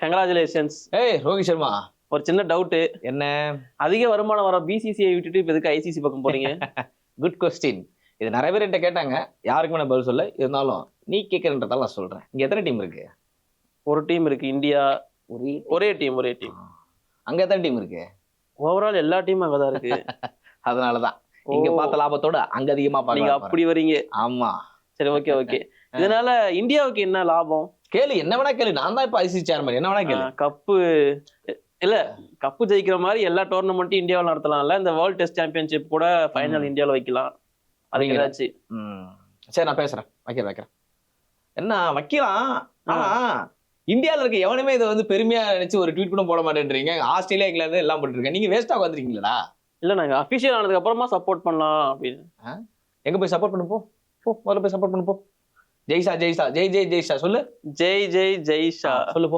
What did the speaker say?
Congratulations. Rohit Sharma, ஒரு சின்ன doubt, என்ன? அதிக வருமானம் வர பிசிசிஐ விட்டுட்டு இப்ப எதுக்கு ஐசிசி பக்கம் போறீங்க? Good question. இது நிறைய பேர் என்கிட்ட கேட்டாங்க, யாருக்குமே நான் பதில் சொல்ல. இருந்தாலும் நீ கேட்கறன்றதால நான் சொல்றேன். இங்க எத்தனை டீம் இருக்கு? ஒரு டீம் இருக்கு இந்தியா. ஒரே டீம். அங்க எத்தனை டீம் இருக்கு? ஓவரால் எல்லா டீமும் அங்கதான் இருக்கு. அதனாலதான் இங்க பார்த்த லாபத்தோட அங்க அதிகமா நீங்க அப்படி வரீங்க. ஆமா, சரி, ஓகே. இதனால இந்தியாவுக்கு என்ன லாபம்? கேளு, என்ன வேணா கேளு. நான் தான் இப்ப ஐசிசி சேர்மன், என்ன வேணா கேளு. கப்பு இல்ல, கப்பு ஜெயிக்கிற மாதிரி எல்லா டோர்னமெண்ட்டும் இந்தியாவில் நடத்தலாம்ல. இந்த வேர்ல்ட் டெஸ்ட் சாம்பியன்ஷிப் கூட ஃபைனல் இந்தியாவில் வைக்கலாம். அது ஏதாச்சு? சரி, நான் பேசுறேன், வைக்கிறேன். என்ன வைக்கலாம்? ஆனா இந்தியாவில் இருக்க எவனுமே இதை வந்து பெருமையா நினைச்சு ஒரு ட்வீட் கூட போட மாட்டேன்றீங்க. ஆஸ்திரேலியா, இங்கிலாந்து எல்லாம் போட்டுருக்கேன். நீங்க வேஸ்டா வந்துருக்கீங்களா? இல்ல, நாங்க அபிஷியல் ஆனதுக்கு அப்புறமா சப்போர்ட் பண்ணலாம் அப்படின்னு. எங்க போய் சப்போர்ட் பண்ணு போ, முதல்ல போய் சப்போர்ட் பண்ணு போ. ஜெய்ஷா, ஜெய் ஜெய்ஷா சொல்லு. ஜெய் ஜெய்ஷா சொல்லு போ.